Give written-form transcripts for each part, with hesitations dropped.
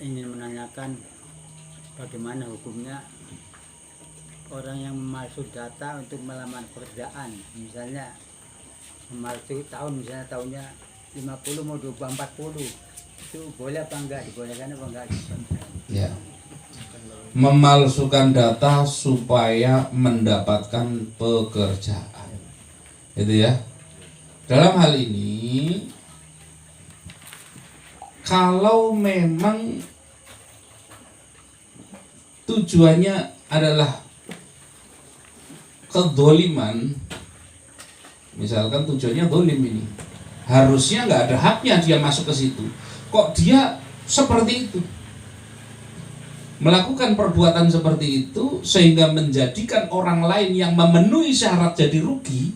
ingin menanyakan bagaimana hukumnya orang yang memalsu data untuk melamar pekerjaan. Misalnya memalsu tahun, misalnya tahunnya 50 mau diubah 40. Itu boleh apa enggak? Dibolehkan apa enggak? Ya. Memalsukan data supaya mendapatkan pekerjaan. Itu ya. Dalam hal ini, kalau memang tujuannya adalah kedzoliman, misalkan tujuannya dolim ini, harusnya nggak ada haknya dia masuk ke situ. Kok dia seperti itu, melakukan perbuatan seperti itu sehingga menjadikan orang lain yang memenuhi syarat jadi rugi,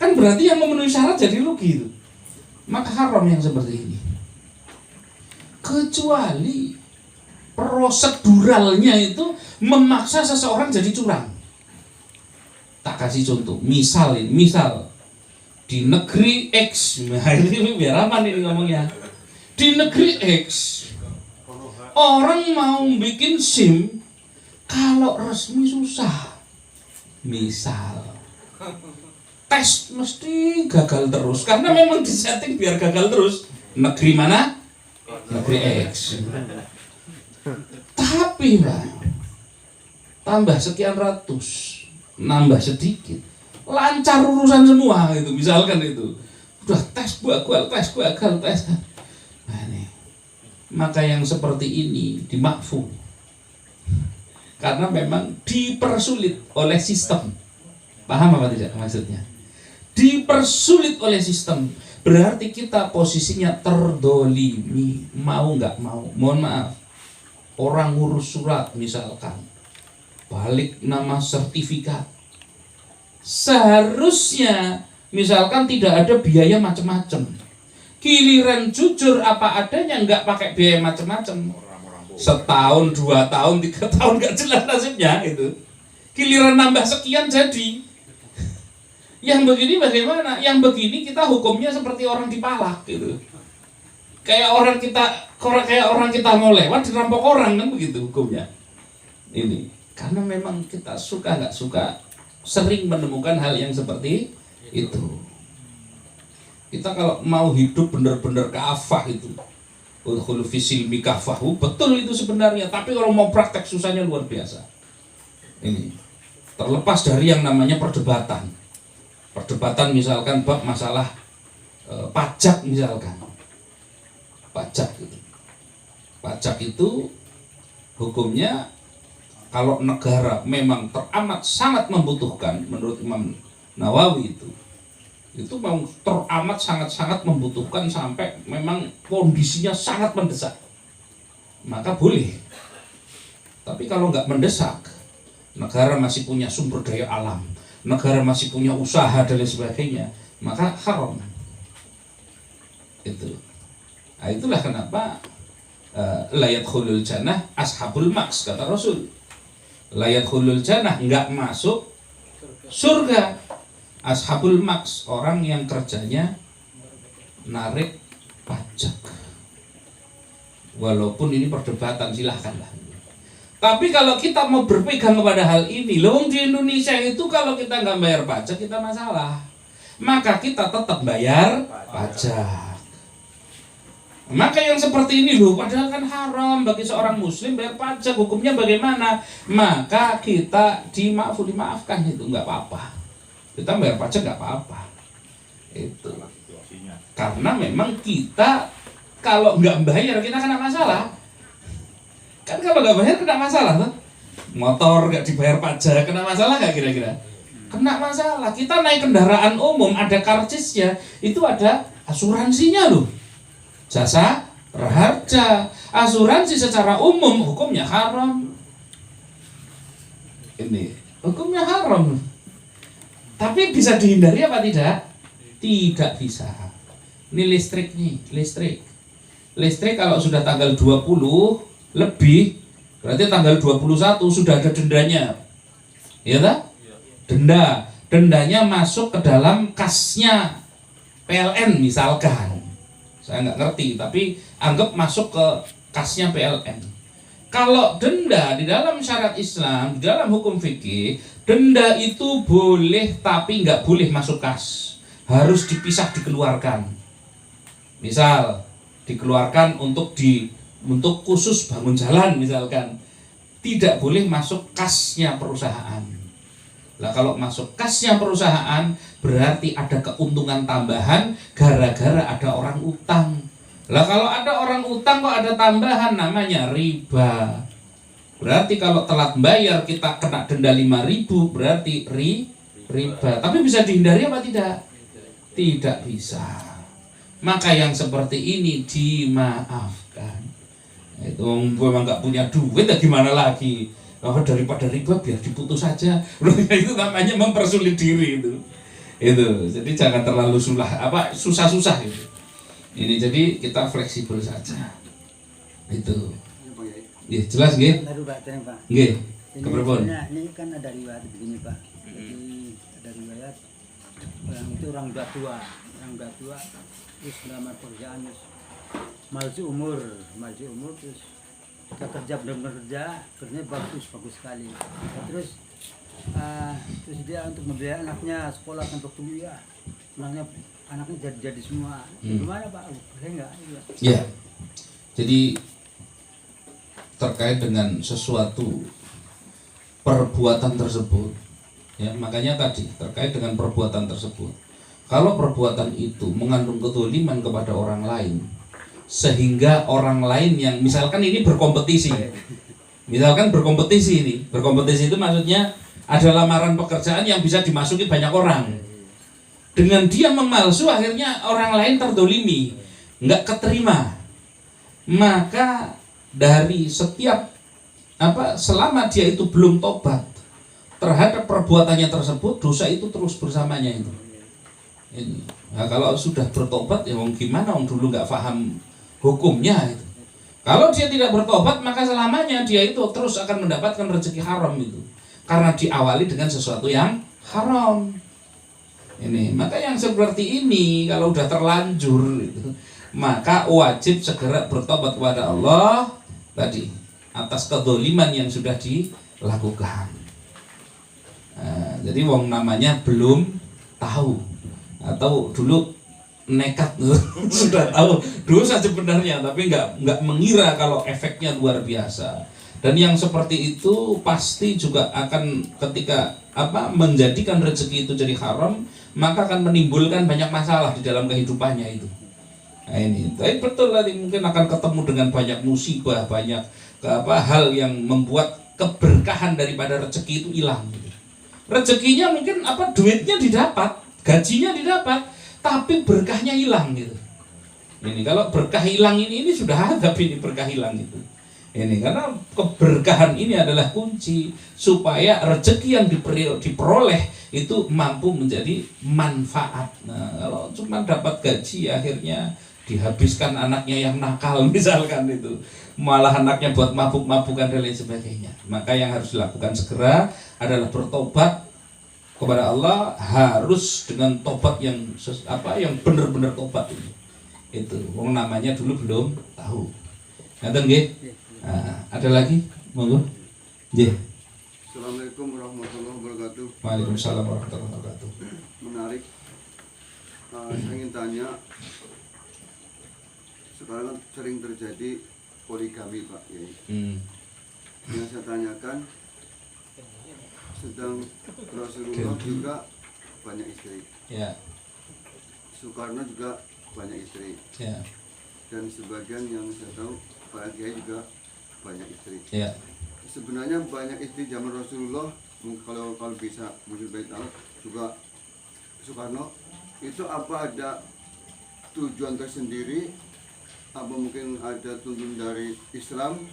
kan berarti yang memenuhi syarat jadi rugi itu. Maka haram yang seperti ini. Kecuali proseduralnya itu memaksa seseorang jadi curang. Tak kasih contoh, misal di negeri X, nah ini biar aman ini ngomongnya. Di negeri X, orang mau bikin SIM kalau resmi susah. Misal tes mesti gagal terus karena memang disetting biar gagal terus. Negeri mana? Negeri X. Tapi Pak, tambah sekian ratus, nambah sedikit, lancar urusan semua itu. Misalkan itu udah tes gagal. Nah ini, maka yang seperti ini dimakfu karena memang dipersulit oleh sistem. Paham apa tidak maksudnya? Dipersulit oleh sistem, berarti kita posisinya terdolimi, mau nggak mau. Mohon maaf, orang ngurus surat misalkan, balik nama sertifikat, seharusnya misalkan tidak ada biaya macam-macam. Giliran jujur apa adanya, nggak pakai biaya macam-macam. Setahun, 2 tahun, 3 tahun nggak jelas nasibnya itu. Giliran nambah sekian jadi. Yang begini bagaimana? Yang begini kita hukumnya seperti orang dipalak gitu. Kayak orang kita mau lewat dirampok orang, kan begitu hukumnya. Ini karena memang kita suka nggak suka sering menemukan hal yang seperti itu. Kita kalau mau hidup benar-benar kafah itu, udkhulu fi silmi kafahu, betul itu sebenarnya. Tapi kalau mau praktek susahnya luar biasa. Ini terlepas dari yang namanya perdebatan misalkan bab masalah pajak misalkan. Pajak itu hukumnya kalau negara memang teramat sangat membutuhkan, menurut Imam Nawawi itu memang teramat sangat membutuhkan sampai memang kondisinya sangat mendesak, maka boleh. Tapi kalau nggak mendesak, negara masih punya sumber daya alam, negara masih punya usaha dan lain sebagainya, maka haram. Itu. Nah, itulah kenapa la yadkhulul jannah ashabul maks, kata Rasul. La yadkhulul jannah, enggak masuk surga. Ashabul maks, orang yang kerjanya narik pajak. Walaupun ini perdebatan, silahkanlah. Tapi kalau kita mau berpegang kepada hal ini, loh di Indonesia itu kalau kita nggak bayar pajak kita masalah, maka kita tetap bayar pajak. Maka yang seperti ini loh, padahal kan haram bagi seorang muslim bayar pajak, hukumnya bagaimana? Maka kita dimaafkan itu nggak apa-apa. Kita bayar pajak nggak apa-apa. Itu karena memang kita kalau nggak bayar kita kena masalah. Kan kalau nggak bayar kena masalah tuh. Motor nggak dibayar pajak kena masalah nggak kira-kira? Kena masalah. Kita naik kendaraan umum ada karcisnya, itu ada asuransinya loh. Jasa raharja, asuransi secara umum hukumnya haram. Ini hukumnya haram. Tapi bisa dihindari apa tidak? Tidak bisa. Ini listrik kalau sudah tanggal 20 lebih, berarti tanggal 21 sudah ada dendanya. Ya tak? Dendanya masuk ke dalam kasnya PLN misalkan. Saya nggak ngerti, tapi anggap masuk ke kasnya PLN. Kalau denda di dalam syariat Islam, di dalam hukum fikih, denda itu boleh tapi nggak boleh masuk kas, harus dipisah, dikeluarkan. Misal dikeluarkan untuk khusus bangun jalan misalkan, tidak boleh masuk kasnya perusahaan. Nah kalau masuk kasnya perusahaan berarti ada keuntungan tambahan gara-gara ada orang utang. Lah kalau ada orang utang kok ada tambahan, namanya riba. Berarti kalau telat bayar kita kena denda 5.000, berarti riba. Tapi bisa dihindari apa tidak? Tidak bisa. Maka yang seperti ini dimaafkan. Itu memang nggak punya duit, ya gimana lagi? Oh, daripada riba biar diputus saja. Itu namanya mempersulit diri itu. Jadi jangan terlalu susah-susah itu. Ini jadi kita fleksibel saja. Itu. Ya, jelas nggih? Nggih. Kepripun? Ini kan ada riwayat begini, Pak. Jadi ada riwayat orang tua terus melamar pekerjaan, maju umur terus kita kerja benar-benar kerjanya bagus sekali. Terus dia untuk membiayai anaknya sekolah sampai kuliah, anaknya jadi semua. Gimana Pak? Boleh nggak? Ya, jadi terkait dengan sesuatu perbuatan tersebut, ya makanya tadi terkait dengan perbuatan tersebut. Kalau perbuatan itu mengandung kezaliman kepada orang lain, sehingga orang lain yang misalkan ini berkompetisi itu maksudnya ada lamaran pekerjaan yang bisa dimasuki banyak orang. Dengan dia memalsu akhirnya orang lain terdolimi, nggak keterima. Maka dari setiap selama dia itu belum tobat terhadap perbuatannya tersebut, dosa itu terus bersamanya itu. Ini. Nah, kalau sudah bertobat ya gimana? Dulu nggak paham hukumnya itu. Kalau dia tidak bertobat maka selamanya dia itu terus akan mendapatkan rezeki haram itu, karena diawali dengan sesuatu yang haram. Ini maka yang seperti ini kalau udah terlanjur itu, maka wajib segera bertobat kepada Allah tadi atas kezaliman yang sudah dilakukan. Nah, jadi wong namanya belum tahu atau dulu nekat sudah tahu dosa sebenarnya tapi nggak mengira kalau efeknya luar biasa. Dan yang seperti itu pasti juga akan ketika menjadikan rezeki itu jadi haram, maka akan menimbulkan banyak masalah di dalam kehidupannya itu. Nah ini, tapi betul tadi mungkin akan ketemu dengan banyak musibah, banyak hal yang membuat keberkahan daripada rezeki itu hilang. Rezekinya mungkin duitnya didapat, gajinya didapat, tapi berkahnya hilang gitu. Ini kalau berkah hilang ini sudah ada ini berkah hilang itu. Ini karena keberkahan ini adalah kunci supaya rezeki yang diperoleh itu mampu menjadi manfaat. Nah, kalau cuma dapat gaji akhirnya dihabiskan anaknya yang nakal misalkan itu, malah anaknya buat mabuk-mabukan dan lain sebagainya. Maka yang harus dilakukan segera adalah bertobat kepada Allah, harus dengan tobat yang benar-benar tobat itu. Itu wong namanya dulu belum tahu. Ngaten nggih? Nah, ada lagi? Monggo. Nggih. Assalamualaikum warahmatullahi wabarakatuh. Waalaikumsalam warahmatullahi wabarakatuh. Menarik. Saya ingin tanya, sekarang kan sering terjadi poligami Pak Yai. Yang saya tanyakan, sedang Rasulullah juga banyak istri. Ya. Soekarno juga banyak istri. Ya. Dan sebagian yang saya tahu Pak Kiai juga banyak istri. Ya. Sebenarnya banyak istri zaman Rasulullah, kalau bisa mungkin baik tahu juga Soekarno itu apa ada tujuan tersendiri, apa mungkin ada tuntunan dari Islam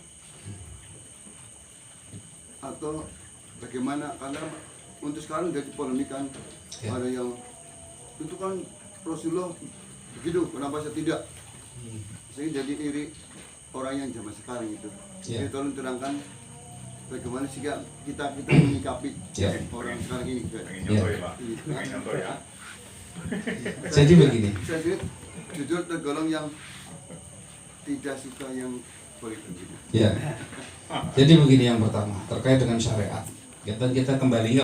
atau bagaimana? Karena untuk sekarang jadi polemik kan, ada yang itu kan Rasulullah begitu, kenapa saya tidak? Sehingga jadi iri orang yang zaman sekarang itu. Jadi tolong terangkan bagaimana sih kita menyikapi orang sekarang ini. Jadi begini. Saya jujur tergolong yang tidak suka yang Ya. Jadi begini yang pertama terkait dengan syariat. Kita kembali